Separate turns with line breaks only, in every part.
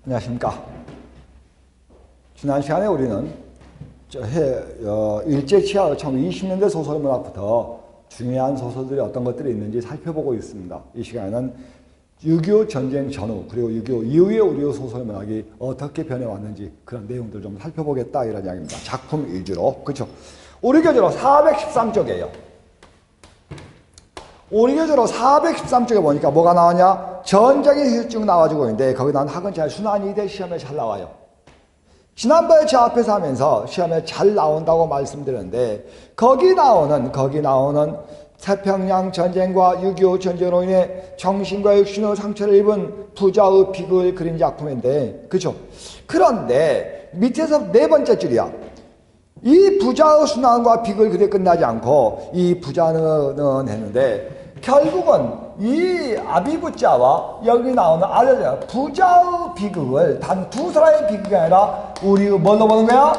안녕하십니까. 지난 시간에 우리는 일제치하 1920년대 소설문학부터 중요한 소설들이 어떤 것들이 있는지 살펴보고 있습니다. 이 시간에는 6.25 전쟁 전후 그리고 6.25 이후의 우리 소설문학이 어떻게 변해왔는지 그런 내용들 좀 살펴보겠다 이런 이야기입니다. 작품 위주로. 그렇죠? 우리 교재로 413쪽이에요. 우리 교재로 413쪽에 보니까 뭐가 나왔냐? 전쟁이 쭉 나와주고 있는데 거기 난 학은 잘 순환이 돼 시험에 잘 나와요. 지난번에 제 앞에서 하면서 시험에 잘 나온다고 말씀드렸는데 거기 나오는 태평양 전쟁과 6.25 전쟁으로 인해 정신과 육신의 상처를 입은 부자의 비극을 그린 작품인데 그죠? 그런데 밑에서 네 번째 줄이야. 이 부자의 순환과 비극을 그대 끝나지 않고 이 부자는 했는데 결국은 이 아비부자와 여기 나오는 아저씨가 부자의 비극을 단 두 사람의 비극이 아니라 우리 뭘로 보는 거야?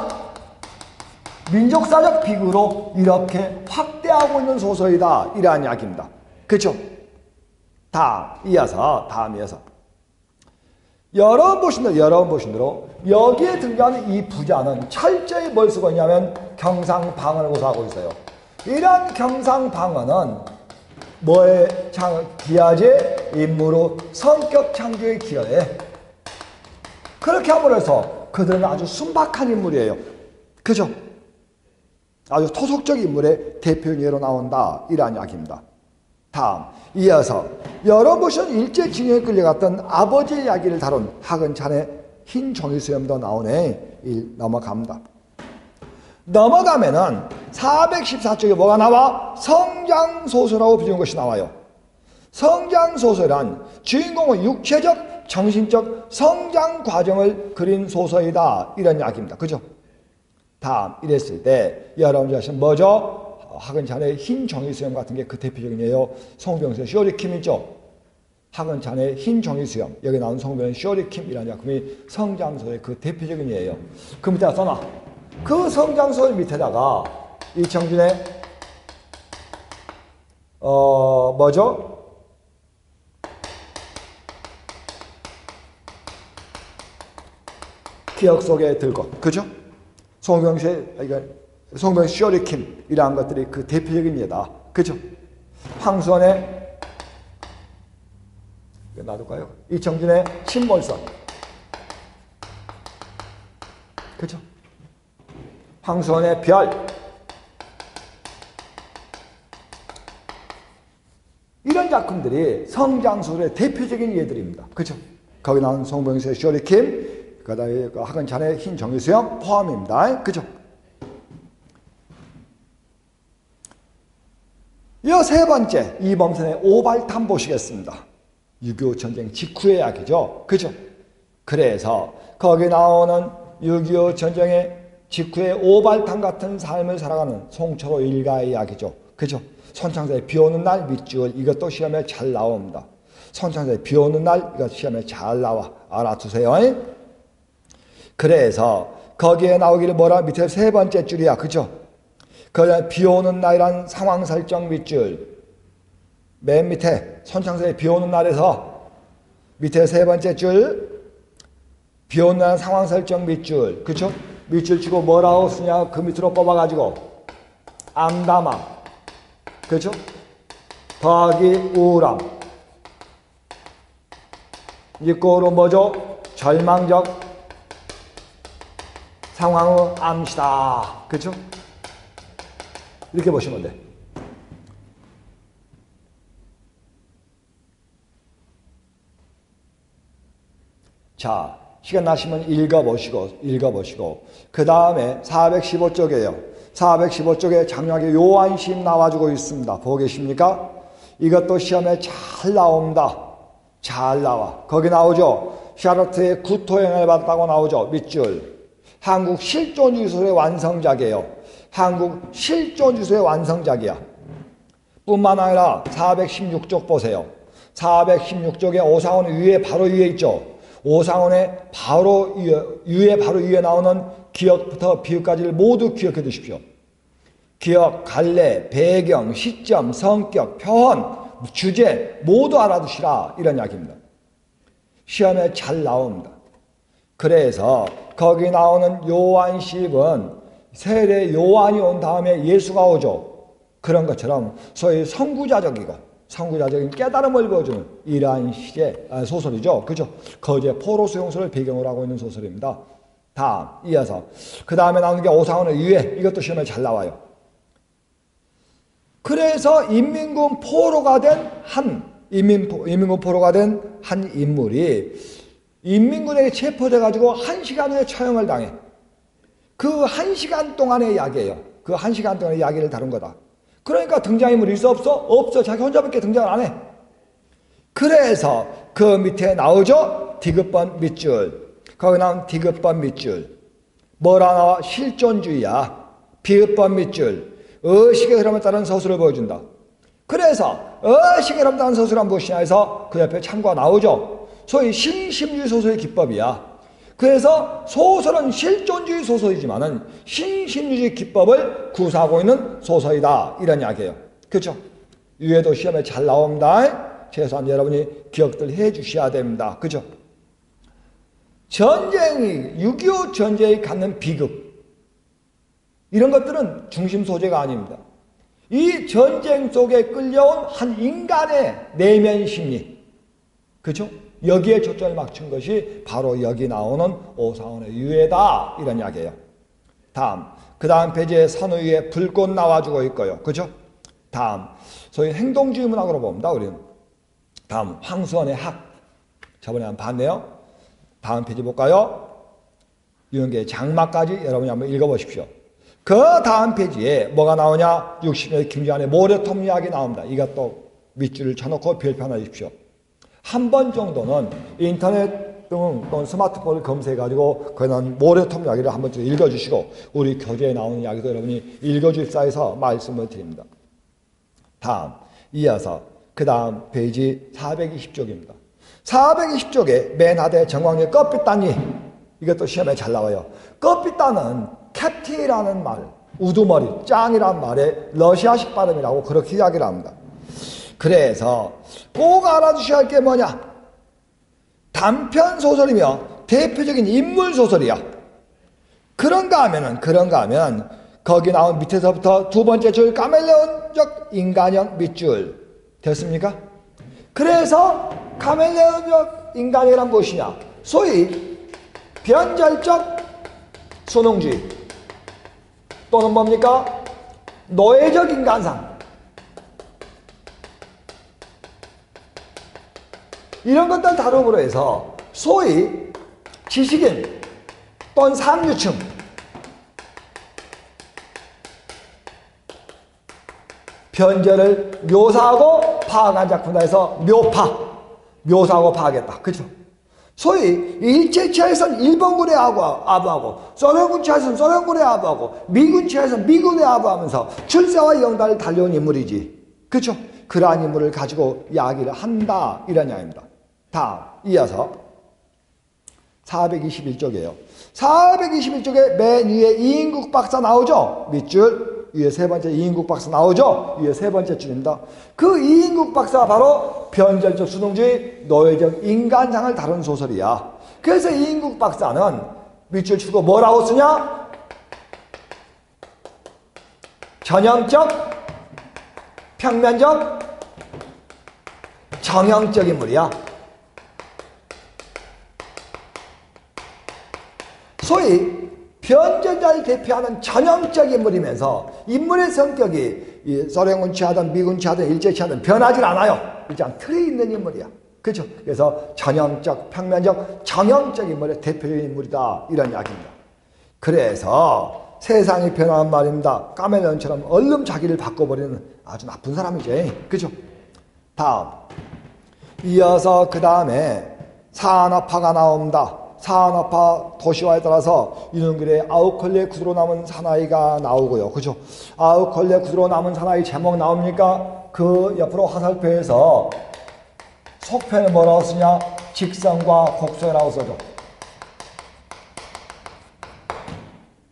민족사적 비극으로 이렇게 확대하고 있는 소설이다 이러한 이야기입니다. 그렇죠? 다음 이어서 여러분 보신 대로 여기에 등장하는 이 부자는 철저히 뭘 쓰고 있냐면 경상방언을 고사하고 있어요. 이런 경상방언은 뭐의 기하제 인물의 성격 창조에 기여해. 그렇게 함으로써 그들은 아주 순박한 인물이에요. 그죠? 아주 토속적 인물의 대표인 예로 나온다 이러한 이야기입니다. 다음 이어서 여러분은 일제징용에 끌려갔던 아버지의 이야기를 다룬 하근찬의 흰 종이수염도 나오네. 넘어갑니다. 넘어가면은 414쪽에 뭐가 나와? 성장소설하고 비교한 것이 나와요. 성장소설은 주인공의 육체적, 정신적 성장 과정을 그린 소설이다 이런 이야기입니다. 그죠? 다음 이랬을 때 여러분들 아시는 뭐죠? 하근찬의 흰 종이수염 같은 게 그 대표적인 예요. 송병수의 쇼리킴이죠. 하근찬의 흰 종이수염 여기 나온 송병수의 쇼리킴이라는 작품이 성장소설의 그 대표적인 예예요. 그 밑에다 써놔. 그 성장소설 밑에다가 이청준의 뭐죠? 기억 속에 들고 그죠? 송병수의 쇼리킴 이러한 것들이 그 대표적인 예다. 그죠? 황수원의 놔둘까요? 이청준의 신몰선 그죠? 황수원의 별 이런 작품들이 성장소설의 대표적인 예들입니다. 그죠? 거기 나온 송병수의 쇼리킴 그 다음에 하근찬의 흰 종이수염 포함입니다. 그죠? 이 세 번째 이범선의 오발탄 보시겠습니다. 6.25 전쟁 직후의 이야기죠. 그죠? 그래서 거기 나오는 6.25 전쟁의 직후에 오발탄 같은 삶을 살아가는 송철호 일가의 이야기죠. 그죠? 손창사의 비오는 날 밑줄 이것도 시험에 잘 나옵니다. 손창사의 비오는 날 이것 시험에 잘 나와. 알아두세요. 그래서 거기에 나오기를 뭐라 밑에 세 번째 줄이야. 그죠? 그 비오는 날이란 상황 설정 밑줄 맨 밑에 손창사의 비오는 날에서 밑에 세 번째 줄 비오는 날 상황 설정 밑줄 그죠? 밑줄 치고 뭐라고 쓰냐 그 밑으로 뽑아가지고 암담함 그죠? 더하기 우울함 이거로 뭐죠? 절망적 상황의 암시다 그죠? 이렇게 보시면 돼. 자 시간 나시면 읽어보시고 그 다음에 415쪽이에요. 415쪽에 장려하게 요한시임 나와주고 있습니다. 보고 계십니까? 이것도 시험에 잘 나옵니다. 잘 나와. 거기 나오죠. 샤르트의 구토행을 받았다고 나오죠. 밑줄. 한국 실존주의소설의 완성작이에요. 한국 실존주의소설의 완성작이야. 뿐만 아니라 416쪽 보세요. 416쪽에 오상훈 바로 위에 있죠. 오상훈의 바로 위에 나오는 기억부터 비읍까지를 모두 기억해 두십시오. 기억, 갈래, 배경, 시점, 성격, 표현, 주제 모두 알아두시라 이런 이야기입니다. 시험에 잘 나옵니다. 그래서 거기 나오는 요한십은 세례 요한이 온 다음에 예수가 오죠. 그런 것처럼 소위 선구자적인 깨달음을 보여주는 이러한 소설이죠. 그죠? 거제 포로 수용소를 배경으로 하고 있는 소설입니다. 다음 이어서 그 다음에 나오는 게 오사원의 유해. 이것도 시험에 잘 나와요. 그래서 인민군 포로가 된 한 인물이 인민군에게 체포돼 가지고 1시간 후에 처형을 당해. 그 1시간 동안의 이야기예요. 그 1시간 동안의 이야기를 다룬 거다. 그러니까 등장인물이 있어 없어? 없어. 자기 혼자밖에 등장을 안 해. 그래서 그 밑에 나오죠. 디귿번 밑줄. 거기 나온 디귿번 밑줄. 뭐라 나와? 실존주의야. 비읍번 밑줄. 의식의 흐름에 따른 서술을 보여준다. 그래서 의식의 흐름에 따른 서술은 무엇이냐 해서 그 옆에 참고가 나오죠. 소위 신심주의 소설의 기법이야. 그래서 소설은 실존주의 소설이지만은 신심주의 기법을 구사하고 있는 소설이다. 이런 이야기예요. 그렇죠? 유해도 시험에 잘 나옵니다. 최소한 여러분이 기억들 해 주셔야 됩니다. 그렇죠? 6.25 전쟁이 갖는 비극, 이런 것들은 중심 소재가 아닙니다. 이 전쟁 속에 끌려온 한 인간의 내면 심리, 그렇죠? 여기에 초점을 맞춘 것이 바로 여기 나오는 오사원의 유해다. 이런 이야기예요. 그 다음 페이지에 선 위에 불꽃 나와주고 있고요. 그죠? 다음, 소위 행동주의 문학으로 봅니다. 우리는. 다음, 황수원의 학. 저번에 한번 봤네요. 다음 페이지 볼까요? 유영계의 장막까지 여러분이 한번 읽어보십시오. 그 다음 페이지에 뭐가 나오냐? 60년대 김지한의 모래톱 이야기 나옵니다. 이것도 밑줄을 쳐놓고 별표 하나 주십시오. 한 번 정도는 인터넷 또는 스마트폰을 검색해가지고 그런 모래톱 이야기를 한 번쯤 읽어주시고 우리 교재에 나오는 이야기도 여러분이 읽어주십사 해서 말씀을 드립니다. 다음 이어서 그 다음 페이지 420쪽입니다. 420쪽에 맨 하대 정광의 껍빛단이, 이것도 시험에 잘 나와요. 껍빛단은 캡틴이라는 말, 우두머리, 짱이라는 말의 러시아식 발음이라고 그렇게 이야기를 합니다. 그래서 꼭 알아두셔야 할 게 뭐냐? 단편 소설이며 대표적인 인물 소설이야. 그런가 하면 거기 나온 밑에서부터 두 번째 줄 카멜레온적 인간형 밑줄 됐습니까? 그래서 카멜레온적 인간이란 무엇이냐? 소위 변절적 수능주의 또는 뭡니까? 노예적 인간상, 이런 것들 다rum으로 해서 소위 지식인 또는 상류층, 변절을 묘사하고 파악한 작품이다 해서 묘사하고 파악했다. 그렇죠? 소위 일제치하에서는 일본군에 아부하고 소련군 치하에서는 소련군에 아부하고 미군 치하에서는 미군에 아부하면서 출세와 영달을 달려온 인물이지. 그렇죠? 그러한 인물을 가지고 이야기를 한다. 이런 이야기입니다. 다음 이어서 421쪽이에요. 421쪽에 맨 위에 이인국 박사 나오죠? 밑줄 위에 세 번째 이인국 박사 나오죠? 위에 세 번째 줄입니다. 그 이인국 박사가 바로 변절적 수능주의 노예적 인간상을 다룬 소설이야. 그래서 이인국 박사는 밑줄 치고 뭐라고 쓰냐? 전형적, 평면적, 정형적 인물이야. 소위 변절자를 대표하는 전형적 인물이면서 인물의 성격이 소련군 취하든 미군 취하든 일제 취하든 변하지 않아요. 일단 틀에 있는 인물이야. 그렇죠? 그래서 전형적, 평면적, 정형적 인물의 대표적인 인물이다. 이런 이야기입니다. 그래서 세상이 변한 말입니다. 카멜레온처럼 얼른 자기를 바꿔버리는 아주 나쁜 사람이지. 그렇죠? 다음 이어서 그 다음에 산업화가 나옵니다. 산업화 도시화에 따라서 유능글의 아우컬레 구두로 남은 사나이가 나오고요. 그죠? 아우컬레 구두로 남은 사나이 제목 나옵니까? 그 옆으로 화살표에서 속편을 뭐라고 쓰냐? 직선과 곡선이라고 써줘.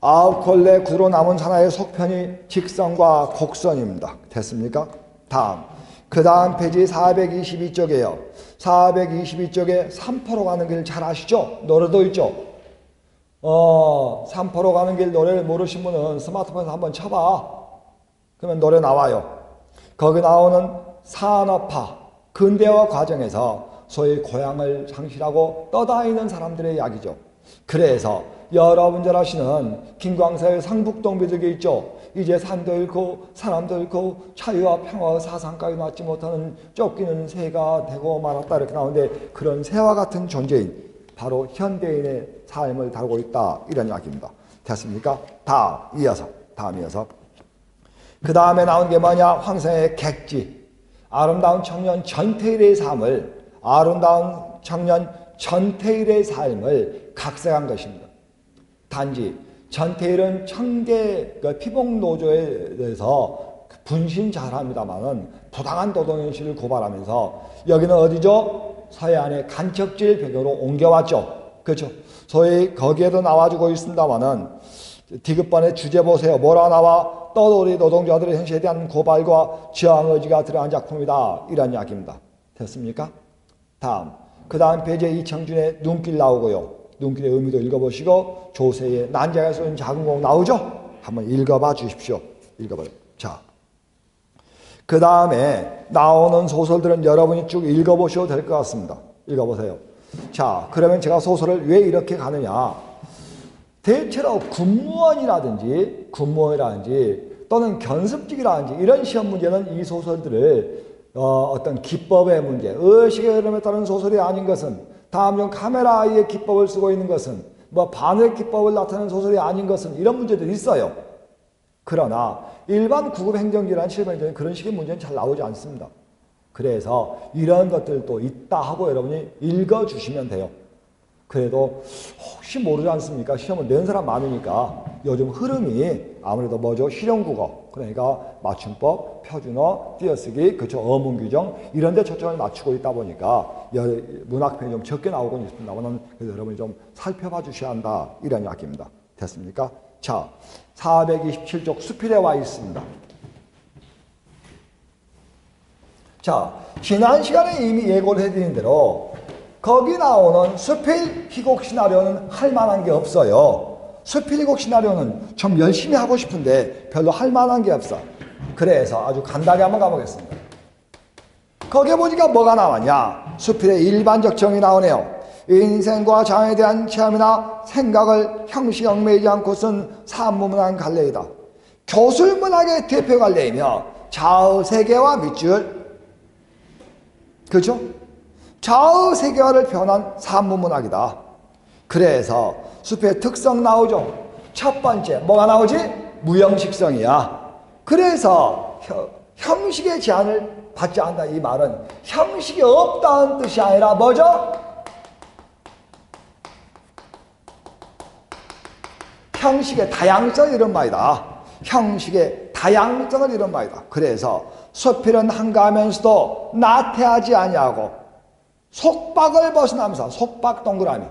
아우컬레 구두로 남은 사나이의 속편이 직선과 곡선입니다. 됐습니까? 다음. 그 다음 페이지 422쪽이에요. 422쪽에 삼포로 가는 길 잘 아시죠? 노래도 있죠? 삼포로 가는 길 노래를 모르신 분은 스마트폰에서 한번 쳐봐. 그러면 노래 나와요. 거기 나오는 산업화, 근대화 과정에서 소위 고향을 상실하고 떠다니는 사람들의 이야기죠. 그래서 여러분 잘 아시는 김광사의 상북동 비둘기 있죠. 이제 산도 잃고 사람도 잃고 자유와 평화와 사상까지 낳지 못하는 쫓기는 새가 되고 말았다 이렇게 나오는데 그런 새와 같은 존재인 바로 현대인의 삶을 다루고 있다 이런 이야기입니다. 됐습니까? 다음 이어서 그 다음에 나온 게 뭐냐? 황성의 객지, 아름다운 청년 전태일의 삶을 각색한 것입니다. 단지 전태일은 청계 피복노조에 대해서 분신 잘합니다만은 부당한 노동현실을 고발하면서 여기는 어디죠? 서해안의 간척지를 배경으로 옮겨왔죠. 그렇죠? 소위 거기에도 나와주고 있습니다만은 디귿번의 주제 보세요. 뭐라 나와? 떠돌이 노동자들의 현실에 대한 고발과 저항 의지가 들어간 작품이다. 이런 이야기입니다. 됐습니까? 그 다음 페이지에 이청준의 눈길 나오고요. 눈길의 의미도 읽어보시고 조세의 난자가 쏘는 작은 공 나오죠? 한번 읽어봐 주십시오. 읽어봐요. 자, 그 다음에 나오는 소설들은 여러분이 쭉 읽어보셔도 될 것 같습니다. 읽어보세요. 자, 그러면 제가 소설을 왜 이렇게 가느냐? 대체로 군무원이라든지 또는 견습직이라든지 이런 시험 문제는 이 소설들을 어떤 기법의 문제, 의식의 흐름에 따른 소설이 아닌 것은, 다음 중 카메라의 기법을 쓰고 있는 것은, 반의 기법을 나타내는 소설이 아닌 것은 이런 문제들이 있어요. 그러나 일반 구급 행정지라는 실무 행정에 그런 식의 문제는 잘 나오지 않습니다. 그래서 이런 것들도 있다 하고 여러분이 읽어주시면 돼요. 그래도 혹시 모르지 않습니까? 시험을 낸 사람 많으니까 요즘 흐름이 아무래도 뭐죠? 실용국어, 그러니까 맞춤법, 표준어, 띄어쓰기, 그쵸? 어문규정 이런 데 초점을 맞추고 있다 보니까 문학편이 좀 적게 나오곤 있습니다만 그래서 여러분이 좀 살펴봐 주셔야 한다 이런 이야기입니다. 됐습니까? 자, 427쪽 수필에 와 있습니다. 자, 지난 시간에 이미 예고를 해드린 대로 거기 나오는 수필 희곡 시나리오는 할 만한 게 없어요. 수필 희곡 시나리오는 좀 열심히 하고 싶은데 별로 할 만한 게 없어. 그래서 아주 간단하게 한번 가보겠습니다. 거기에 보니까 뭐가 나왔냐? 수필의 일반적 정의 나오네요. 인생과 장에 대한 체험이나 생각을 형식 얽매이지 않고 쓴 산문문학 갈래이다. 교술문학의 대표 갈래이며 좌우 세계와 밑줄, 그렇죠? 좌우 세계화를 표현한 산문문학이다. 그래서 수필의 특성 나오죠. 첫 번째 뭐가 나오지? 무형식성이야. 그래서 형식의 제한을 받지 않는다. 이 말은 형식이 없다는 뜻이 아니라 뭐죠? 형식의 다양성을 이런 말이다. 형식의 다양성을 이런 말이다. 그래서 수필은 한가하면서도 나태하지 아니하고 속박을 벗어나면서 속박 동그라미.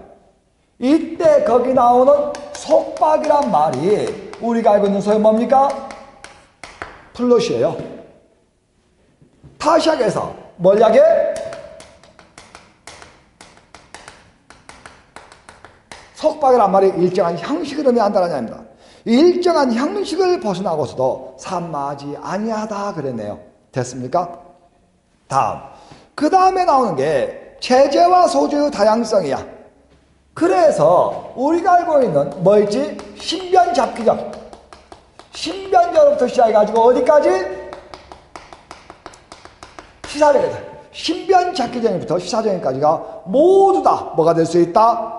이때 거기 나오는 속박이란 말이 우리가 알고 있는 소위 뭡니까? 플롯이에요. 다시 하게해서 뭘 하게? 속박이란 말이 일정한 형식을 의미한다는 얘기입니다. 일정한 형식을 벗어나고서도 산마하지 아니하다 그랬네요. 됐습니까? 다음. 그 다음에 나오는 게 체제와 소재의 다양성이야. 그래서 우리가 알고 있는 뭐 있지? 신변잡기적. 신변적으로부터 시작해가지고 어디까지? 시사적이다. 신변잡기적부터 시사적인까지가 모두 다 뭐가 될 수 있다?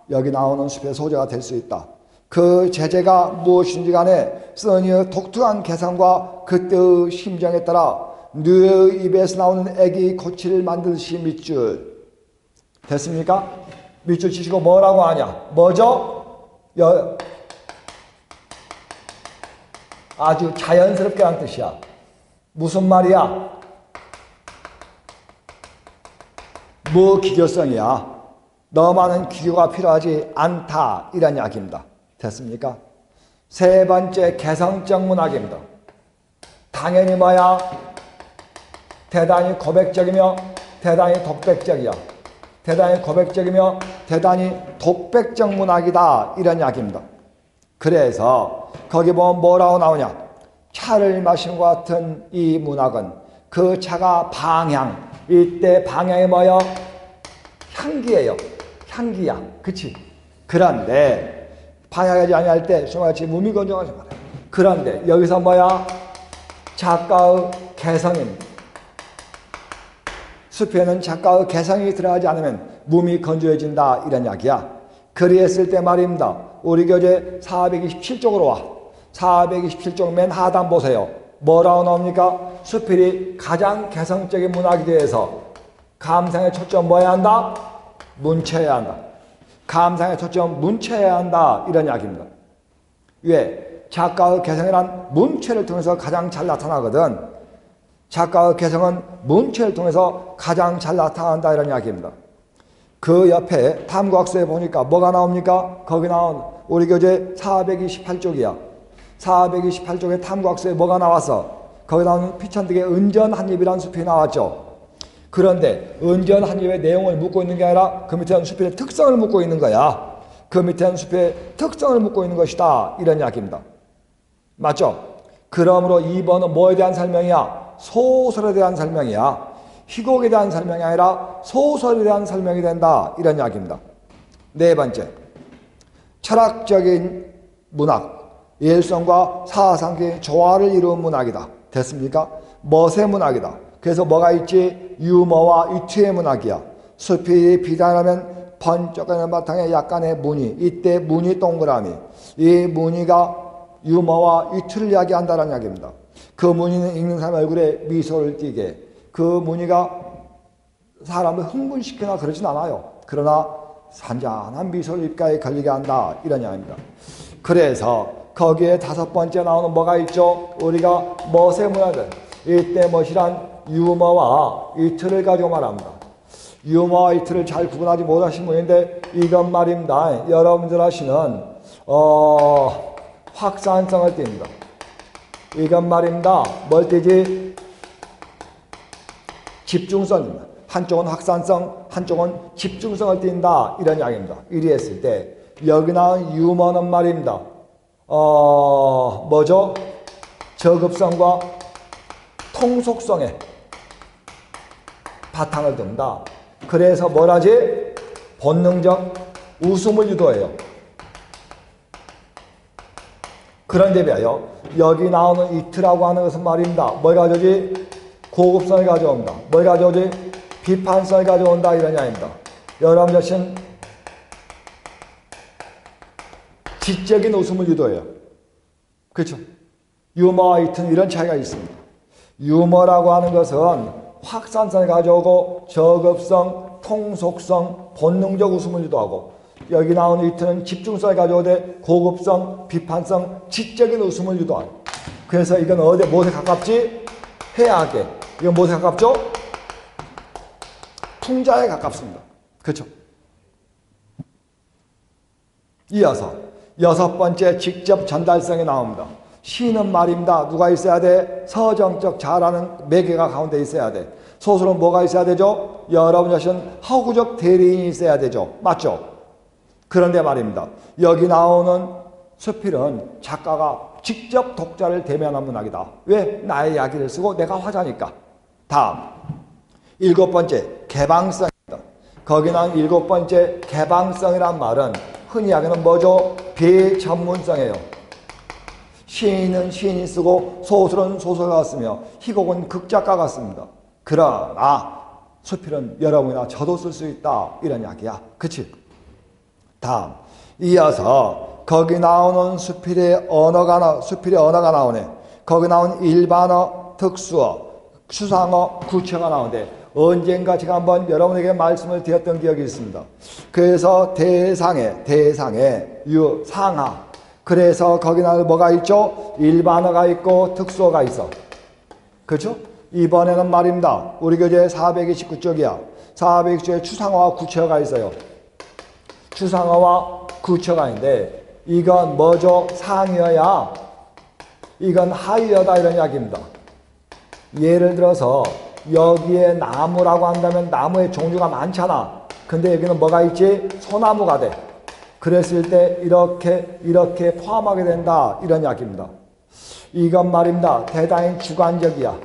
여기 나오는 수필의 소재가 될 수 있다. 그 제재가 무엇인지 간에 쓴 이의 독특한 개성과 그때의 심정에 따라 뇌의 입에서 나오는 애기 고치를 만들듯이 밑줄. 됐습니까? 밑줄 치시고 뭐라고 하냐? 뭐죠? 아주 자연스럽게 하는 뜻이야. 무슨 말이야? 뭐 기교성이야. 너만은 기교가 필요하지 않다. 이런 이야기입니다. 됐습니까? 세 번째 개성적 문학입니다. 당연히 뭐야? 대단히 고백적이며 대단히 독백적이야. 대단히 고백적이며 대단히 독백적 문학이다. 이런 이야기입니다. 그래서 거기 보면 뭐라고 나오냐. 차를 마신 것 같은 이 문학은 그 차가 방향. 이때 방향이 뭐예요? 향기예요. 향기야. 그치? 그런데 방향하지 아니할 때 수마같이 무미건조하지 말아요. 그런데 여기서 뭐야? 작가의 개성입니다. 숲에는 작가의 개성이 들어가지 않으면 몸이 건조해진다. 이런 이야기야. 그리했을 때 말입니다. 우리 교재 427쪽으로 와. 427쪽 맨 하단 보세요. 뭐라고 나옵니까? 수필이 가장 개성적인 문학에 대해서 감상의 초점 뭐해야 한다? 문체해야 한다. 감상의 초점 문체해야 한다. 이런 이야기입니다. 왜? 작가의 개성이란 문체를 통해서 가장 잘 나타나거든. 작가의 개성은 문체를 통해서 가장 잘 나타난다. 이런 이야기입니다. 그 옆에 탐구학서에 보니까 뭐가 나옵니까? 거기 나온 우리 교재 428쪽이야. 428쪽의 탐구학서에 뭐가 나왔어? 거기 나오는 피천득의 은전 한입이라는 수필이 나왔죠. 그런데 은전 한입의 내용을 묻고 있는 게 아니라 그 밑에는 수필의 특성을 묻고 있는 거야. 그 밑에는 수필의 특성을 묻고 있는 것이다. 이런 이야기입니다. 맞죠? 그러므로 2번은 뭐에 대한 설명이야? 소설에 대한 설명이야. 희곡에 대한 설명이 아니라 소설에 대한 설명이 된다. 이런 이야기입니다. 네 번째, 철학적인 문학, 예술성과 사상의 조화를 이루는 문학이다. 됐습니까? 멋의 문학이다. 그래서 뭐가 있지? 유머와 위트의 문학이야. 수필이 비단하면 번쩍하는 바탕에 약간의 무늬, 이때 무늬 동그라미. 이 무늬가 유머와 위트를 이야기한다는 이야기입니다. 그 무늬는 읽는 사람 얼굴에 미소를 띠게, 그 무늬가 사람을 흥분시키거나 그러진 않아요. 그러나 산잔한 미소를 입가에 걸리게 한다. 이런 이야기입니다. 그래서 거기에 5번째 나오는 뭐가 있죠? 우리가 멋의 문화들. 이때 멋이란 유머와 위트를 가지고 말합니다. 유머와 위트를 잘 구분하지 못하신 분인데 이건 말입니다. 여러분들 하시는 확산성을 띱니다. 이건 말입니다. 뭘 띄지? 집중성입니다. 한쪽은 확산성, 한쪽은 집중성을 띈다. 이런 이야기입니다. 이리 했을 때 여기 나온 유머는 말입니다. 뭐죠? 저급성과 통속성에 바탕을 둔다. 그래서 뭐라지? 본능적 웃음을 유도해요. 그런데 비하여 여기 나오는 이트라고 하는 것은 말입니다. 뭘 가져오지? 고급성을 가져온다. 뭘 가져오지? 비판성을 가져온다. 이런 이야기입니다. 여러분 자신 지적인 웃음을 유도해요. 그렇죠? 유머와 이트는 이런 차이가 있습니다. 유머라고 하는 것은 확산성을 가져오고 저급성, 통속성, 본능적 웃음을 유도하고, 여기 나오는 이트는 집중성을 가져오되 고급성, 비판성, 지적인 웃음을 유도하고. 그래서 이건 어디에 무엇에 가깝지? 해악에. 이건 무엇에 가깝죠? 풍자에 가깝습니다. 그렇죠? 이어서 6번째 직접 전달성이 나옵니다. 시는 말입니다. 누가 있어야 돼? 서정적 잘하는 매개가 가운데 있어야 돼. 소설은 뭐가 있어야 되죠? 여러분 자신은 허구적 대리인이 있어야 되죠. 맞죠? 그런데 말입니다. 여기 나오는 수필은 작가가 직접 독자를 대면한 문학이다. 왜? 나의 이야기를 쓰고 내가 화자니까. 다음 7번째 개방성입니다. 거기 나온 7번째 개방성이란 말은 흔히 이야기하는 뭐죠? 비전문성이에요. 시인은 시인이 쓰고 소설은 소설가가 쓰며 희곡은 극작가가 씁니다. 그러나 수필은 여러분이나 저도 쓸 수 있다. 이런 이야기야. 그치? 다음 이어서 거기 나오는 수필의 언어가 나오네. 거기 나온 일반어, 특수어, 추상어, 구체어가 나오는데 언젠가 제가 한번 여러분에게 말씀을 드렸던 기억이 있습니다. 그래서 대상에 상하. 그래서 거기 나오는 뭐가 있죠? 일반어가 있고 특수어가 있어. 그렇죠? 이번에는 말입니다. 우리 교재 429쪽이야. 429쪽에 추상어와 구체어가 있어요. 추상어와 구체어가 있는데 이건 뭐죠? 상이어야 이건 하이어다. 이런 이야기입니다. 예를 들어서 여기에 나무라고 한다면 나무의 종류가 많잖아. 근데 여기는 뭐가 있지? 소나무가 돼. 그랬을 때 이렇게 포함하게 된다. 이런 이야기입니다. 이건 말입니다. 대단히 주관적이야.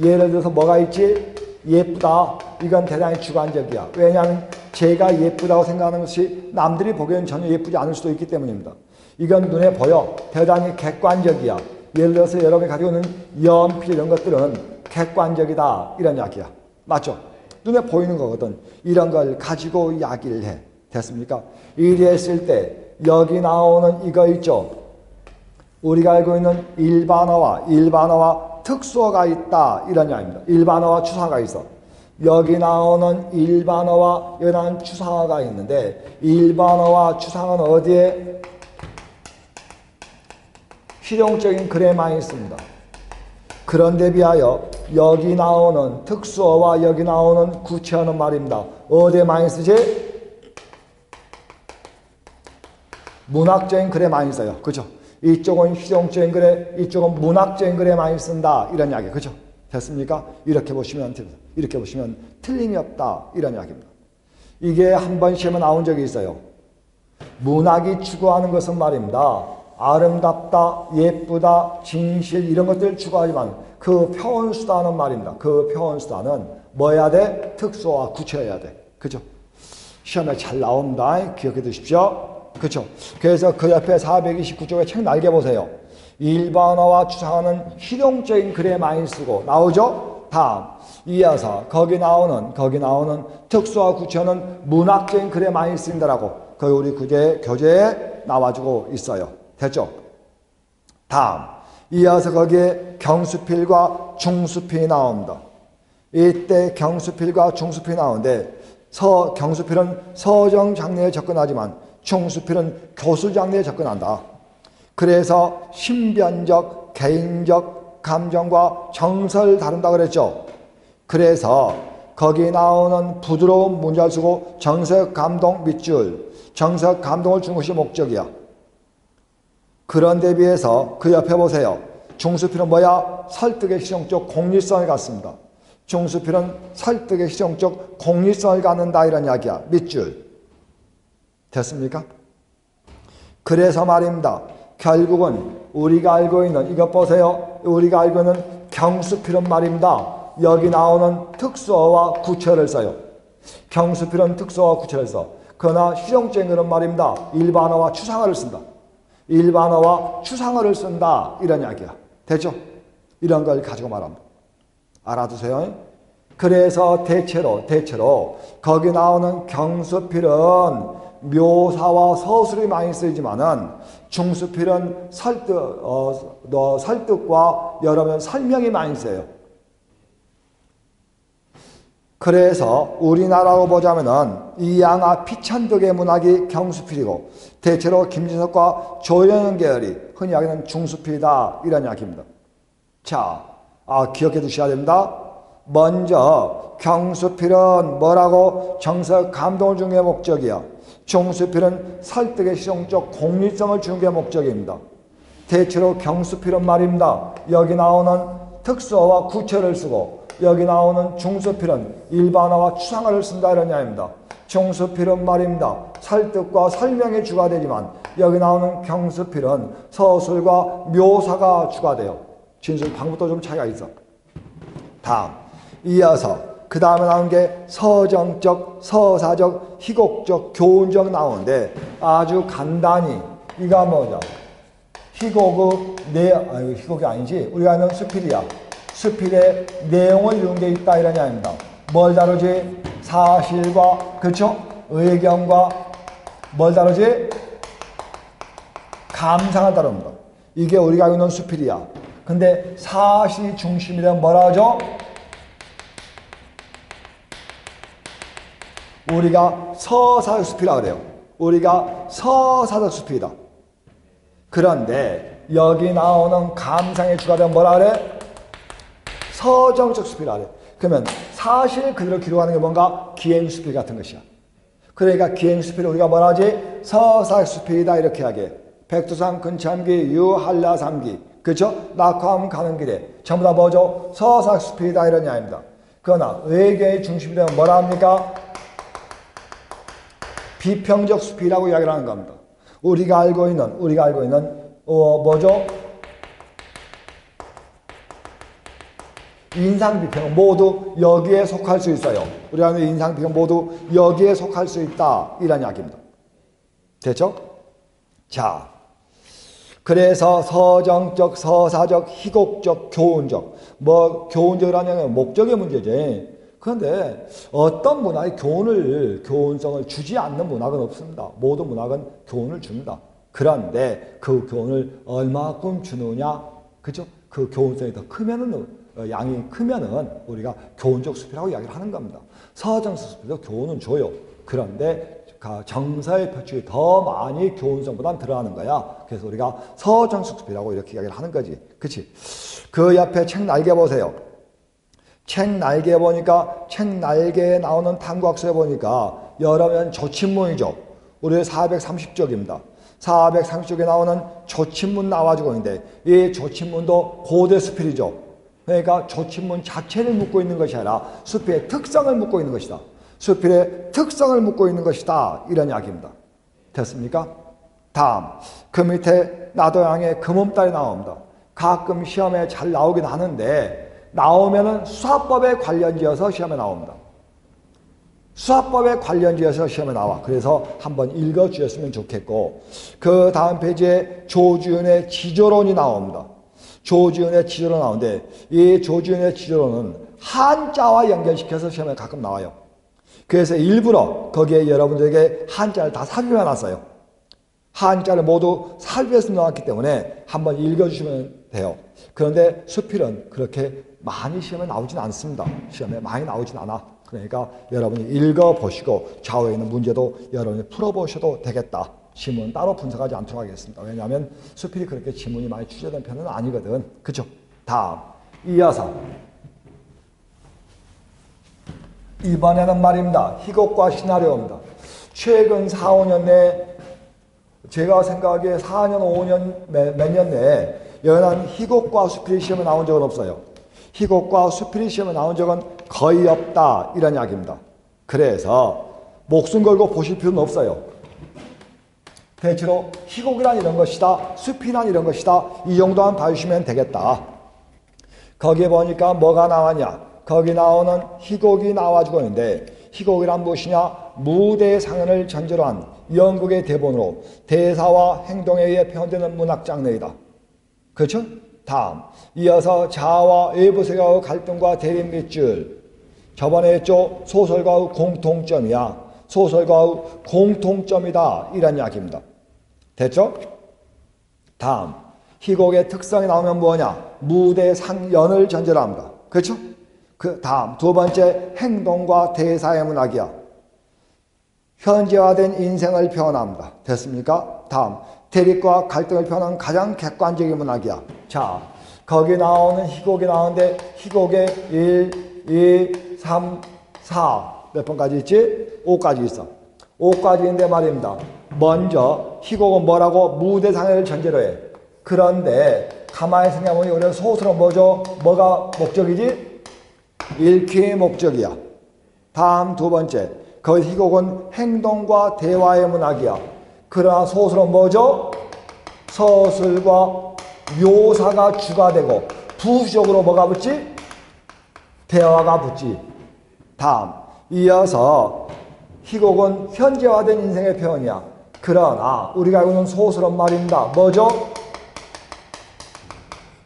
예를 들어서 뭐가 있지? 예쁘다. 이건 대단히 주관적이야. 왜냐하면 제가 예쁘다고 생각하는 것이 남들이 보기에는 전혀 예쁘지 않을 수도 있기 때문입니다. 이건 눈에 보여. 대단히 객관적이야. 예를 들어서 여러분이 가지고 있는 연필 이런 것들은 객관적이다. 이런 이야기야. 맞죠? 눈에 보이는 거거든. 이런 걸 가지고 이야기를 해. 됐습니까? 이랬을 때 여기 나오는 이거 있죠? 우리가 알고 있는 일반어와 특수어가 있다. 이런 이야기입니다. 일반어와 추상어가 있어. 여기 나오는 일반어와 여기 나오는 추상어가 있는데 일반어와 추상어는 어디에? 실용적인 글에 많이 있습니다. 그런데 비하여 여기 나오는 특수어와 여기 나오는 구체어는 말입니다. 어디에 많이 쓰지? 문학적인 글에 많이 써요. 그죠? 이쪽은 실용적인 글에, 이쪽은 문학적인 글에 많이 쓴다. 이런 이야기. 그죠? 됐습니까? 이렇게 보시면 틀림이 없다. 이런 이야기입니다. 이게 한 번 시험에 나온 적이 있어요. 문학이 추구하는 것은 말입니다. 아름답다, 예쁘다, 진실 이런 것들을 추구하지만 그 표현수단은 말입니다. 그 표현수단은 뭐 해야 돼? 특수어와 구체어야 돼. 그죠? 시험에 잘 나온다. 기억해 두십시오. 그렇죠. 그래서 그 옆에 429쪽에 책 날개 보세요. 일반어와 추상어는 실용적인 글에 많이 쓰고 나오죠. 다음 이어서 거기 나오는 특수어와 구체어는 문학적인 글에 많이 쓰인다라고 거기 우리 교재에 나와주고 있어요. 됐죠? 다음 이어서 거기에 경수필과 중수필이 나옵니다. 이때 경수필과 중수필이 나오는데 경수필은 서정 장르에 접근하지만 중수필은 교술 장르에 접근한다. 그래서 신변적, 개인적 감정과 정서를 다룬다고 그랬죠. 그래서 거기 나오는 부드러운 문자를 쓰고 정서적 감동 밑줄, 정서적 감동을 주는 것이 목적이야. 그런데 비해서 그 옆에 보세요. 중수필은 뭐야? 설득의 실용적 공리성을 갖습니다. 중수필은 설득의 실용적 공리성을 갖는다 이런 이야기야. 밑줄. 됐습니까? 그래서 말입니다. 결국은 우리가 알고 있는 이것 보세요. 우리가 알고 있는 경수필은 말입니다. 여기 나오는 특수어와 구체어를 써요. 경수필은 특수어와 구체어를 써. 그러나 실용적인 것은 말입니다. 일반어와 추상어를 쓴다. 일반어와 추상어를 쓴다. 이런 이야기야. 됐죠? 이런 걸 가지고 말합니다. 알아두세요. 그래서 대체로 거기 나오는 경수필은 묘사와 서술이 많이 쓰이지만은 중수필은 설득과 여러분 설명이 많이 쓰여요. 그래서 우리나라로 보자면은 이양아 피천득의 문학이 경수필이고 대체로 김진석과 조영현 계열이 흔히 하기는 중수필이다 이런 이야기입니다. 자, 기억해 두셔야 됩니다. 먼저 경수필은 뭐라고? 정서 감동을 주는 게 목적이야. 중수필은 설득의 실용적 공리성을 주는 게 목적입니다. 대체로 경수필은 말입니다. 여기 나오는 특수어와 구체어를 쓰고 여기 나오는 중수필은 일반어와 추상어를 쓴다 이런 이야기입니다. 중수필은 말입니다. 설득과 설명이 주가 되지만 여기 나오는 경수필은 서술과 묘사가 주가 돼요. 진술 방법도 좀 차이가 있어. 다음 이어서 그 다음에 나온 게 서정적, 서사적, 희곡적, 교훈적 나오는데 아주 간단히 이가 뭐죠? 희곡이 아니지. 우리가 아는 수필이야. 수필의 내용을 이룬 게 있다 이런 이야기입니다. 뭘 다루지? 사실과 그렇죠? 의견과 뭘 다루지? 감상을 다룹니다. 이게 우리가 알고 있는 수필이야. 근데 사실이 중심이란 뭐라 하죠? 우리가 서사적 수필이라고 그래요. 우리가 서사적 수필이다. 그런데 여기 나오는 감상의 주가 되면 뭐라 그래? 서정적 수필이라 그래. 그러면 사실 그대로 기록하는 게 뭔가 기행수필 같은 것이야. 그러니까 기행수필을 우리가 뭐라 하지? 서사적 수필이다 이렇게 하게. 백두산 근참기 유한라삼기 그렇죠? 낙화암 가는 길에 전부 다 뭐죠? 서사적 수필이다 이런 이야기입니다. 그러나 외계의 중심이 되면 뭐라 합니까? 비평적 수필이라고 이야기를 하는 겁니다. 우리가 알고 있는 뭐죠? 인상비평 모두 여기에 속할 수 있어요. 우리가 하는 인상비평 모두 여기에 속할 수 있다. 이런 이야기입니다. 됐죠? 자, 그래서 서정적, 서사적, 희곡적, 교훈적. 교훈적이라는 목적의 문제지. 그런데 어떤 문화의 교훈성을 주지 않는 문학은 없습니다. 모든 문학은 교훈을 줍니다. 그런데 그 교훈을 얼마큼 주느냐, 그죠? 그 교훈성이 더 양이 크면은 우리가 교훈적 수필이라고 이야기를 하는 겁니다. 서정적 수필도 교훈은 줘요. 그런데 정서의 표출이 더 많이 교훈성보다는 들어가는 거야. 그래서 우리가 서정적 수필이라고 이렇게 이야기를 하는 거지. 그치? 그 옆에 책 날개 보세요. 책 날개에 보니까 책 날개에 나오는 탐구학서에 보니까 여러 면 조친문이죠. 우리 430쪽입니다. 430쪽에 나오는 조친문 나와주고 있는데 이 조친문도 고대 수필이죠. 그러니까 조친문 자체를 묻고 있는 것이 아니라 수필의 특성을 묻고 있는 것이다. 수필의 특성을 묻고 있는 것이다. 이런 이야기입니다. 됐습니까? 다음, 그 밑에 나도양의 금음달이 나옵니다. 가끔 시험에 잘 나오긴 하는데 나오면은 수화법에 관련지어서 시험에 나옵니다. 수화법에 관련지어서 시험에 나와. 그래서 한번 읽어주셨으면 좋겠고, 그 다음 페이지에 조주윤의 지조론이 나옵니다. 조주윤의 지조론 나오는데 이 조주윤의 지조론은 한자와 연결시켜서 시험에 가끔 나와요. 그래서 일부러 거기에 여러분들에게 한자를 다 살펴놨어요. 한자를 모두 살펴서 나왔기 때문에 한번 읽어주시면 돼요. 그런데 수필은 그렇게 많이 시험에 나오진 않습니다. 시험에 많이 나오진 않아. 그러니까 여러분이 읽어보시고 좌우에 있는 문제도 여러분이 풀어보셔도 되겠다. 지문은 따로 분석하지 않도록 하겠습니다. 왜냐하면 수필이 그렇게 지문이 많이 출제된 편은 아니거든. 그죠? 다음, 이어서 이번에는 말입니다. 희곡과 시나리오입니다. 최근 4, 5년 내에 제가 생각하기에 4년, 5년, 몇 년 내에 연한 희곡과 수필이 시험에 나온 적은 없어요. 희곡과 수필이 시험에 나온 적은 거의 없다. 이런 이야기입니다. 그래서 목숨 걸고 보실 필요는 없어요. 대체로 희곡이란 이런 것이다. 수필이란 이런 것이다. 이 정도만 봐주시면 되겠다. 거기에 보니까 뭐가 나왔냐. 거기 나오는 희곡이 나와주고 있는데 희곡이란 무엇이냐. 무대의 상현을 전제로 한 영국의 대본으로 대사와 행동에 의해 표현되는 문학 장르이다. 그렇죠? 다음, 이어서 자아와 외부 세계와의 갈등과 대립 밑줄. 저번에 했죠. 소설과의 공통점이야. 소설과의 공통점이다. 이런 이야기입니다. 됐죠? 다음, 희곡의 특성이 나오면 뭐냐? 무대 상연을 전제로 합니다. 그렇죠? 그 다음, 두 번째, 행동과 대사의 문학이야. 현재화된 인생을 표현합니다. 됐습니까? 다음, 대립과 갈등을 표현하는 가장 객관적인 문학이야. 자, 거기 나오는 희곡이 나오는데 희곡에 1, 2, 3, 4 몇 번까지 있지? 5까지 있어. 5까지 있는데 말입니다. 먼저 희곡은 뭐라고? 무대상을 전제로 해. 그런데 가만히 생각해보니 우리는 소설은 뭐죠? 뭐가 목적이지? 읽기의 목적이야. 다음 두 번째, 그 희곡은 행동과 대화의 문학이야. 그러나 소설은 뭐죠? 서술과 묘사가 주가 되고 부수적으로 뭐가 붙지? 대화가 붙지. 다음, 이어서 희곡은 현재화된 인생의 표현이야. 그러나 우리가 알고 있는 소설은 말입니다. 뭐죠?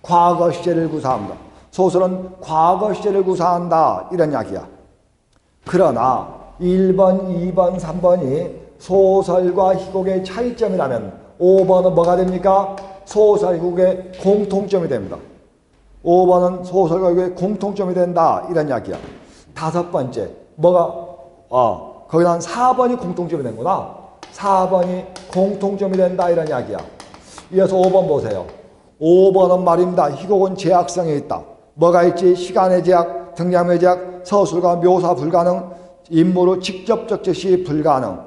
과거 시제를 구사합니다. 소설은 과거 시제를 구사한다. 이런 이야기야. 그러나 1번, 2번, 3번이 소설과 희곡의 차이점이라면 5번은 뭐가 됩니까? 소설, 희곡의 공통점이 됩니다. 5번은 소설과 희곡의 공통점이 된다. 이런 이야기야. 다섯 번째, 거기 난 4번이 공통점이 된구나. 4번이 공통점이 된다. 이런 이야기야. 이어서 5번 보세요. 5번은 말입니다. 희곡은 제약성이 있다. 뭐가 있지? 시간의 제약, 등장의 제약, 서술과 묘사 불가능, 인물의 직접적 제시 불가능.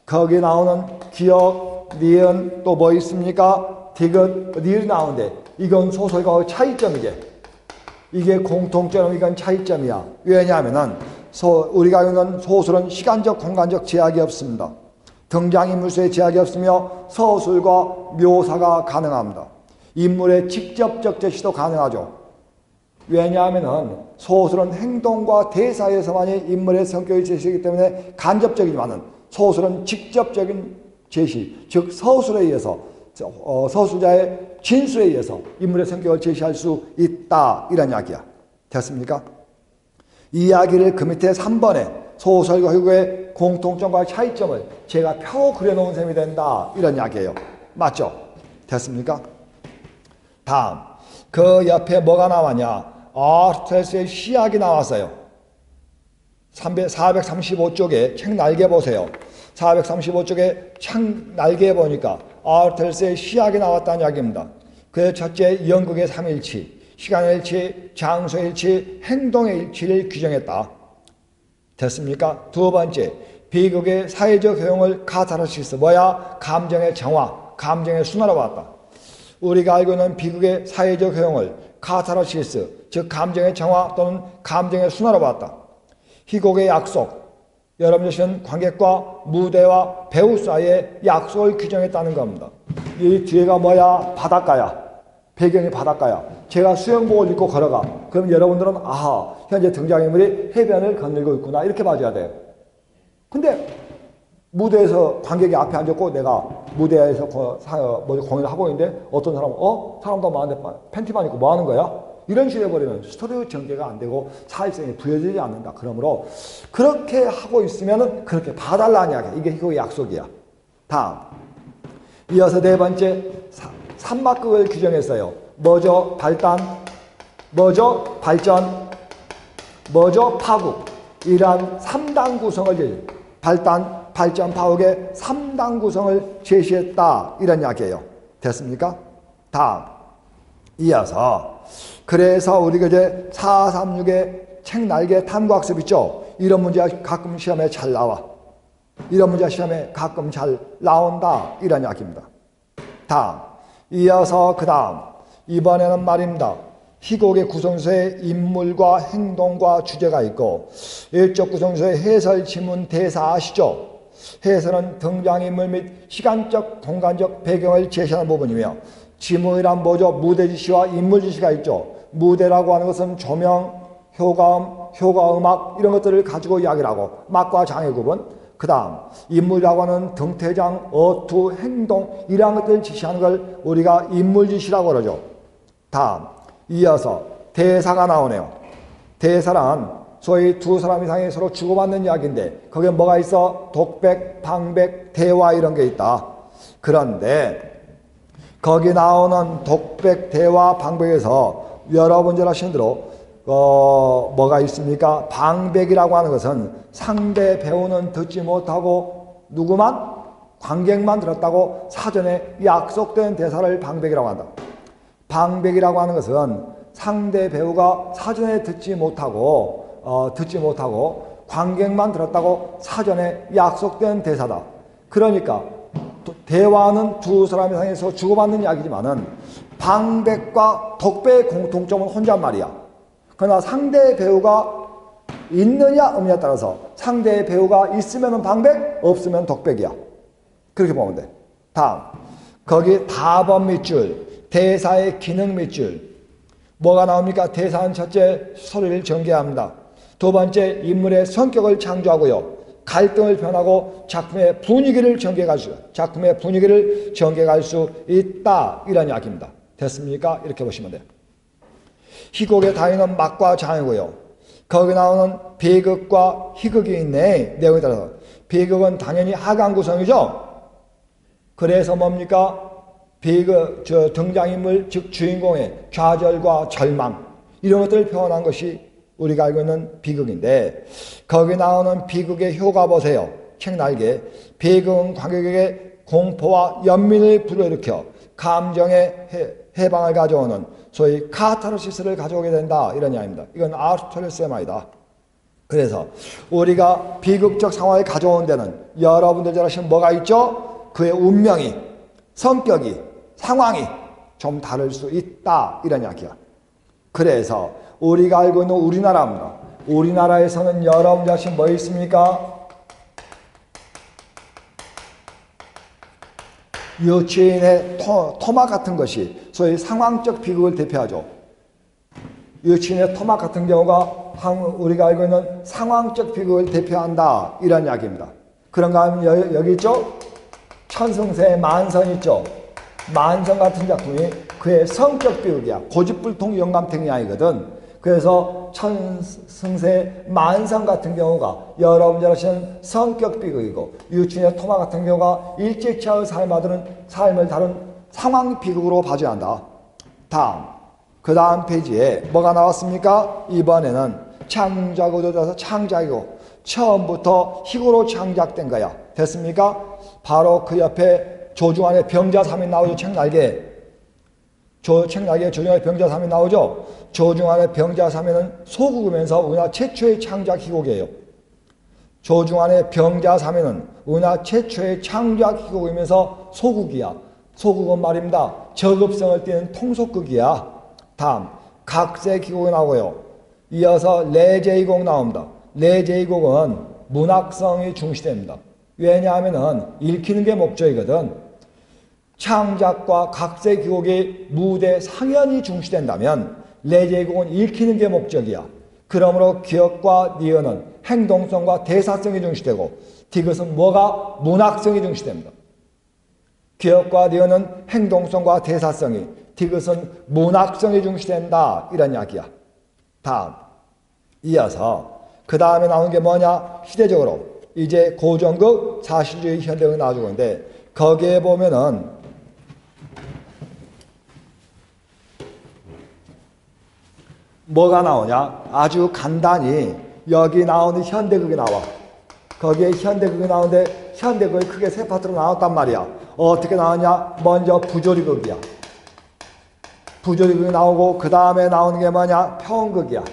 거기 나오는 기억, 니은, 또 뭐 있습니까? 디귿, 니은이 나오는데 이건 소설과의 차이점이지. 이게 공통점, 이건 차이점이야. 왜냐하면은 우리가 읽는 소설은 시간적, 공간적 제약이 없습니다. 등장인물 수에 제약이 없으며 서술과 묘사가 가능합니다. 인물의 직접적 제시도 가능하죠. 왜냐하면 소설은 행동과 대사에서만이 인물의 성격이 제시되기 때문에 간접적이지만 소설은 직접적인 제시, 즉 서술에 의해서 서술자의 진술에 의해서 인물의 성격을 제시할 수 있다 이런 이야기야. 됐습니까? 이 이야기를 그 밑에 3번에 소설과 희곡의 공통점과 차이점을 제가 펴 그려놓은 셈이 된다 이런 이야기예요. 맞죠? 됐습니까? 다음 그 옆에 뭐가 나왔냐? 아리스토텔레스의 시약이 나왔어요. 435쪽에 책 날개 보세요. 435쪽에 책 날개에 보니까 아리스토텔레스의 시약이 나왔다는 이야기입니다. 그 첫째 연극의 삼일치, 시간의 일치, 장소의 일치, 행동의 일치를 규정했다. 됐습니까? 두 번째 비극의 사회적 효용을 카타르시스, 뭐야? 감정의 정화, 감정의 순화로 봤다. 우리가 알고 있는 비극의 사회적 효용을 카타르시스, 즉 감정의 정화 또는 감정의 순화로 봤다. 희곡의 약속, 여러분 자신은 관객과 무대와 배우 사이의 약속을 규정했다는 겁니다. 이 뒤에가 뭐야? 바닷가야. 배경이 바닷가야. 제가 수영복을 입고 걸어가. 그럼 여러분들은 아하, 현재 등장인물이 해변을 거닐고 있구나 이렇게 봐줘야 돼요. 근데 무대에서 관객이 앞에 앉았고 내가 무대에서 공연을 하고 있는데 어떤 사람은 사람도 많은데 팬티만 입고 뭐 하는 거야? 이런 식으로 해버리면 스토리 전개가 안 되고 사회성이 부여지지 않는다. 그러므로 그렇게 하고 있으면 그렇게 봐달라는 이야기야. 이게 희곡의 약속이야. 다음 이어서 네 번째 삼막극을 규정했어요. 뭐죠? 발단, 뭐죠? 발전, 뭐죠? 파국. 이러한 3단 구성을 발단, 발전, 파국의 3단 구성을 제시했다. 이런 이야기예요. 됐습니까? 다음 이어서 그래서 우리가 이제 436의 책 날개 탐구학습 있죠? 이런 문제가 가끔 시험에 잘 나와. 이런 문제가 시험에 가끔 잘 나온다. 이런 이야기입니다. 다음 이어서 그 다음 이번에는 말입니다. 희곡의 구성서에 인물과 행동과 주제가 있고 일적 구성서에 해설, 지문, 대사 아시죠? 해설은 등장인물 및 시간적, 공간적 배경을 제시하는 부분이며 지문이란 뭐죠? 무대 지시와 인물 지시가 있죠. 무대라고 하는 것은 조명, 효과음, 효과음악 이런 것들을 가지고 이야기를 하고 막과 장의 구분. 그 다음 인물이라고 하는 등퇴장, 어투, 행동 이러한 것들을 지시하는 걸 우리가 인물 지시라고 그러죠. 다음 이어서 대사가 나오네요. 대사란 소위 두 사람 이상이 서로 주고받는 이야기인데 거기에 뭐가 있어? 독백, 방백, 대화 이런 게 있다. 그런데 거기 나오는 독백, 대화, 방백에서 여러분 잘 아시는 대로 뭐가 있습니까? 방백이라고 하는 것은 상대 배우는 듣지 못하고 누구만? 관객만 들었다고 사전에 약속된 대사를 방백이라고 한다. 방백이라고 하는 것은 상대 배우가 사전에 듣지 못하고 관객만 들었다고 사전에 약속된 대사다. 그러니까 대화는 두 사람 이상에서 주고받는 이야기지만은 방백과 독백의 공통점은 혼잣말이야. 그러나 상대 배우가 있느냐 없느냐에 따라서 상대 배우가 있으면 방백, 없으면 독백이야. 그렇게 보면 돼. 다음 거기 답업 밑줄, 대사의 기능 밑줄 뭐가 나옵니까? 대사는 첫째 스토리를 전개합니다. 두 번째 인물의 성격을 창조하고요. 갈등을 변하고 작품의 분위기를 전개할 수 있다. 이런 이야기입니다. 됐습니까? 이렇게 보시면 돼요. 희곡의 단위는 막과 장이고요. 거기 나오는 비극과 희극이 있네. 내용에 따라서 비극은 당연히 하강 구성이죠. 그래서 뭡니까? 비극, 등장인물 즉 주인공의 좌절과 절망 이런 것들을 표현한 것이 우리가 알고 있는 비극인데 거기 나오는 비극의 효과 보세요. 책 날개. 비극은 관객에게 공포와 연민을 불러일으켜 감정의 해방을 가져오는 소위 카타르시스를 가져오게 된다. 이런 이야기입니다. 이건 아리스토텔레스의 말이다. 그래서 우리가 비극적 상황을 가져오는 데는 여러분들 잘 아시는 뭐가 있죠? 그의 운명이, 성격이, 상황이 좀 다를 수 있다. 이런 이야기야. 그래서 우리가 알고 있는 우리나라입니다. 우리나라에서는 여러분 자신 뭐 있습니까? 유치인의 토막 같은 것이 소위 상황적 비극을 대표하죠. 유치인의 토막 같은 경우가 우리가 알고 있는 상황적 비극을 대표한다 이런 이야기입니다. 그런가 하면 여기 있죠? 천승세의 만선 있죠? 만선 같은 작품이 그의 성격 비극이야. 고집불통 영감탱이아이거든. 그래서 천승세의 만선 같은 경우가 여러분들 아시는 성격 비극이고 유치인의 토마 같은 경우가 일제치하의 삶을 다룬 상황 비극으로 봐줘야 한다. 그 다음 페이지에 뭐가 나왔습니까? 이번에는 창작으로 들어서 창작이고 처음부터 희고로 창작된 거야. 됐습니까? 바로 그 옆에 조중환의 병자삼인 나오죠. 책날개. 책날개에 조중환의 병자삼인 나오죠. 조중환의 병자삼인은 소국이면서 우리나라 최초의 창작 희곡이에요. 조중환의 병자삼인은 우리나라 최초의 창작 희곡이면서 소국이야. 소국은 말입니다. 저급성을 띠는 통속극이야. 다음 각색희곡이 나오고요. 이어서 레제희곡 나옵니다. 레제희곡은 문학성이 중시됩니다. 왜냐하면 읽히는 게 목적이거든. 창작과 각색희곡이 무대 상연이 중시된다면 레제희곡은 읽히는 게 목적이야. 그러므로 기억과 니은은 행동성과 대사성이 중시되고 디귿은 뭐가? 문학성이 중시됩니다. 기억과 니은은 행동성과 대사성이, 디귿은 문학성이 중시된다 이런 이야기야. 다음 이어서 그 다음에 나오는 게 뭐냐? 시대적으로 이제 고전극, 사실주의, 현대극이 나와주고 있는데 거기에 보면은 뭐가 나오냐? 아주 간단히 여기 나오는 현대극이 나와. 거기에 현대극이 나오는데 현대극이 크게 세 파트로 나왔단 말이야. 어떻게 나왔냐? 먼저 부조리극이야. 부조리극이 나오고 그 다음에 나오는 게 뭐냐? 표혼극이야.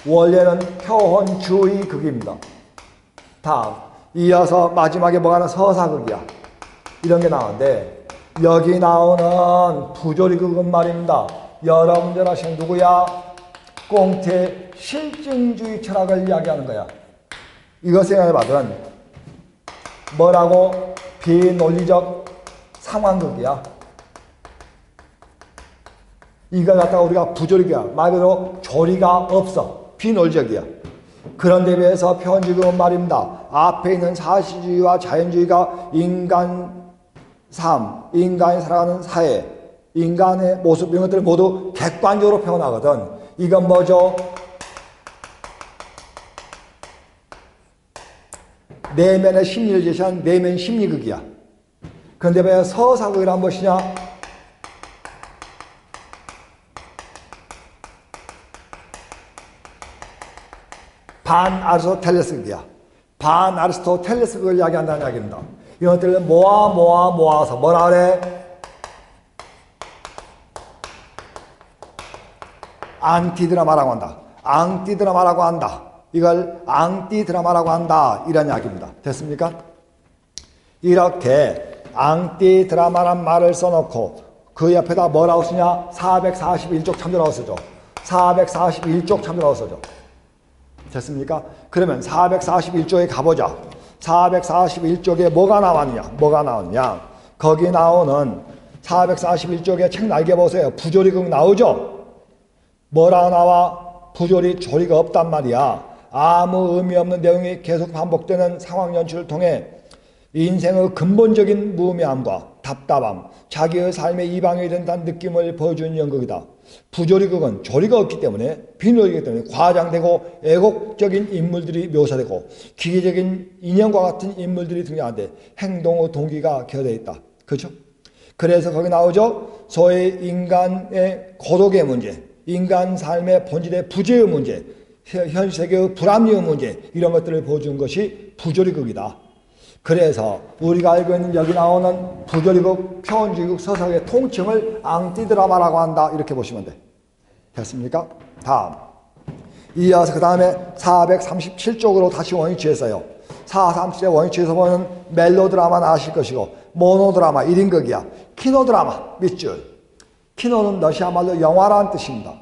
원래는 표혼주의극입니다. 다음 이어서 마지막에 뭐가 나와? 서사극이야. 이런 게 나오는데 여기 나오는 부조리극은 말입니다. 여러분들 아시는 누구야? 꽁트의 실증주의 철학을 이야기하는 거야. 이거 생각해봐든 뭐라고? 비논리적 상황극이야. 이걸 갖다가 우리가 부조리극이야. 말 그대로 조리가 없어. 비논리적이야. 그런데 비해서 표현주의는 말입니다. 앞에 있는 사실주의와 자연주의가 인간 삶, 인간이 살아가는 사회, 인간의 모습 이런 것들을 모두 객관적으로 표현하거든. 이건 뭐죠? 내면의 심리를 제시한 내면 심리극이야. 그런데 왜 서사극이란 무엇이냐? 반아리스토텔레스극이야. 반아리스토텔레스극을 이야기한다는 이야기입니다. 이것들을 모아서 뭐라 그래? 앙티드라마라고 한다. 앙티드라마라고 한다. 이걸 앙티드라마라고 한다. 이런 이야기입니다. 됐습니까? 이렇게 앙티드라마란 말을 써놓고 그 옆에다 뭐라고 쓰냐? 441쪽 참조라고 쓰죠. 441쪽 참조라고 쓰죠. 됐습니까? 그러면 441쪽에 가보자. 441쪽에 뭐가 나왔냐? 거기 나오는 441쪽에 책 날개 보세요. 부조리극 나오죠? 뭐라 나와? 부조리 조리가 없단 말이야. 아무 의미 없는 내용이 계속 반복되는 상황 연출을 통해 인생의 근본적인 무의미함과 답답함, 자기의 삶의 이방이 된다는 느낌을 보여주는 연극이다. 부조리극은 조리가 없기 때문에, 비논리이기 때문에 과장되고 애곡적인 인물들이 묘사되고 기계적인 인형과 같은 인물들이 등장하는데 행동의 동기가 켜져 있다. 그렇죠? 그래서 거기 나오죠? 소위 인간의 고독의 문제, 인간 삶의 본질의 부재의 문제, 현 세계의 불합리의 문제, 이런 것들을 보여준 것이 부조리극이다. 그래서 우리가 알고 있는 여기 나오는 부조리극, 표현주의극, 서사극의 통칭을 앙티드라마라고 한다. 이렇게 보시면 돼. 됐습니까? 다음. 이어서 그 다음에 437쪽으로 다시 원위치했어요. 437의 원위치에서 보면 멜로드라마는 아실 것이고 모노드라마 1인극이야. 키노드라마 밑줄. 키노는 러시아 말로 영화라는 뜻입니다.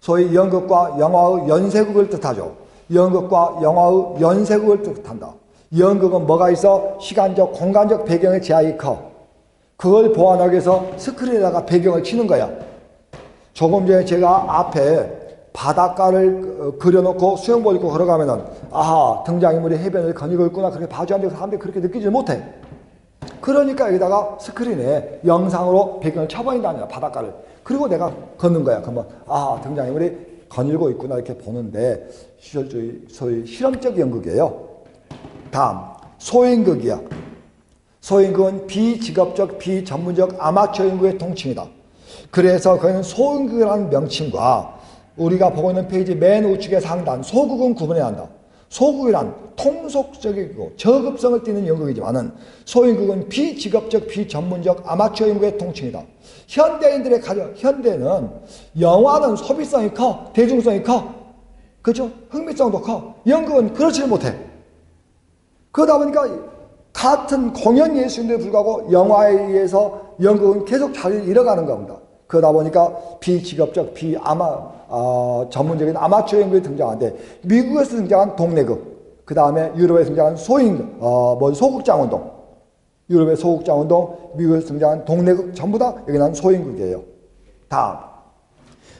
소위 연극과 영화의 연쇄극을 뜻하죠. 연극과 영화의 연쇄극을 뜻한다. 연극은 뭐가 있어? 시간적, 공간적 배경의 제약이 커. 그걸 보완하기 위해서 스크린에다가 배경을 치는 거야. 조금 전에 제가 앞에 바닷가를 그려놓고 수영복 입고 걸어가면은 아하, 등장인물이 해변을 거니고 있구나, 그렇게 봐줘야 되고 사람들이 그렇게 느끼지 못해. 그러니까 여기다가 스크린에 영상으로 배경을 쳐버린다는 바닷가를. 그리고 내가 걷는 거야. 그러면 아, 등장인물이 거닐고 있구나 이렇게 보는데 소위 실험적 연극이에요. 다음 소연극이야. 소연극은 비직업적 비전문적 아마추어 연극의 통칭이다. 그래서 거기는 소연극이라는 명칭과 우리가 보고 있는 페이지 맨 우측의 상단 소극은 구분해야 한다. 소극이란 통속적이고 저급성을 띠는 연극이지만은 소연극은 비직업적 비전문적 아마추어 연극의 통칭이다. 현대인들의 현대는 영화는 소비성이 커, 대중성이 커, 그렇죠? 흥미성도 커. 연극은 그렇지 못해. 그러다 보니까 같은 공연 예술인데 불구하고 영화에 의해서 연극은 계속 자리를 잃어가는 겁니다. 그러다 보니까 비직업적 전문적인 아마추어 연극이 등장하는데 미국에서 등장한 동네극, 그 다음에 유럽에서 등장한 소극장운동, 유럽의 소극장운동, 미국에서 등장한 동네극 전부 다 여기 나온 소연극이에요. 다음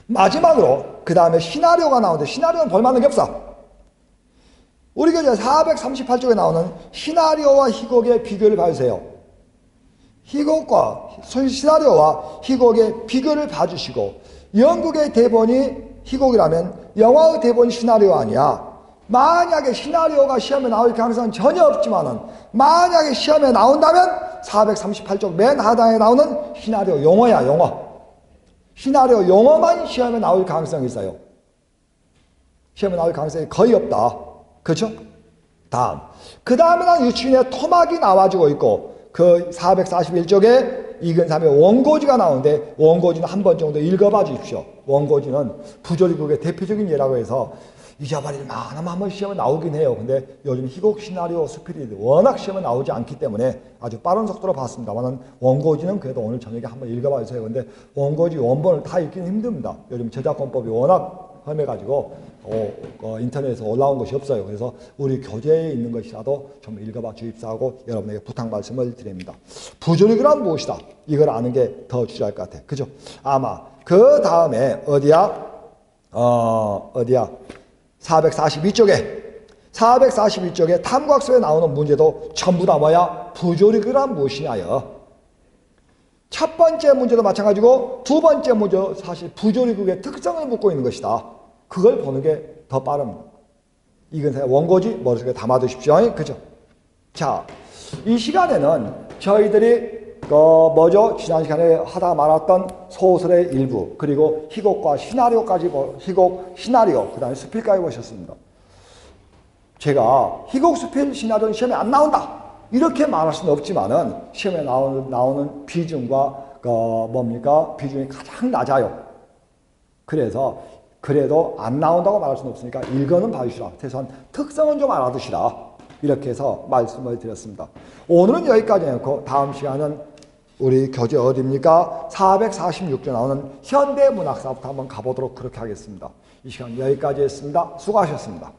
마지막으로 그 다음에 시나리오가 나오는데 시나리오는 볼만한 게 없어. 우리가 이제 438쪽에 나오는 시나리오와 희곡의 비교를 봐주세요. 시나리오와 희곡의 비교를 봐주시고 연극의 대본이 희곡이라면 영화의 대본이 시나리오 아니야. 만약에 시나리오가 시험에 나올 가능성은 전혀 없지만은 만약에 시험에 나온다면 438쪽 맨 하단에 나오는 시나리오 용어야, 용어. 시나리오 용어만 시험에 나올 가능성이 있어요. 시험에 나올 가능성이 거의 없다. 그렇죠? 다음. 그 다음에는 유치인의 토막이 나와주고 있고 그 441쪽에 이근삼의 원고지가 나오는데 원고지는 한 번 정도 읽어봐 주십시오. 원고지는 부조리극의 대표적인 예라고 해서 잊어버릴 만하면 한 번 시험에 나오긴 해요. 근데 요즘 희곡 시나리오 스피릿 워낙 시험에 나오지 않기 때문에 아주 빠른 속도로 봤습니다만 원고지는 그래도 오늘 저녁에 한번 읽어봐 주세요. 근데 원고지 원본을 다 읽기는 힘듭니다. 요즘 저작권법이 워낙 험해가지고 인터넷에서 올라온 것이 없어요. 그래서 우리 교재에 있는 것이라도 좀 읽어봐 주십사하고 여러분에게 부탁 말씀을 드립니다. 부조리극은 무엇이다? 이걸 아는 게 더 중요할 것 같아. 그죠? 아마 그 다음에 어디야? 442쪽에 탐구학습에 나오는 문제도 전부 다 뭐야? 부조리극은 무엇이냐요? 첫 번째 문제도 마찬가지고 두 번째 문제도 사실 부조리극의 특성을 묻고 있는 것이다. 그걸 보는 게 더 빠릅니다. 이건 원고지 머릿속에 담아두십시오. 그죠? 자, 이 시간에는 저희들이 지난 시간에 하다 말았던 소설의 일부 그리고 희곡과 시나리오까지 희곡, 시나리오, 그 다음에 수필까지 보셨습니다. 제가 희곡, 수필, 시나리오는 시험에 안 나온다 이렇게 말할 수는 없지만은 시험에 나오는 비중과 비중이 가장 낮아요. 그래서 그래도 안 나온다고 말할 수는 없으니까 읽어는 봐주시라. 최소한 특성은 좀 알아두시라. 이렇게 해서 말씀을 드렸습니다. 오늘은 여기까지 해놓고 다음 시간은 우리 교재 어디입니까? 446조 나오는 현대문학사부터 한번 가보도록 그렇게 하겠습니다. 이 시간 여기까지 했습니다. 수고하셨습니다.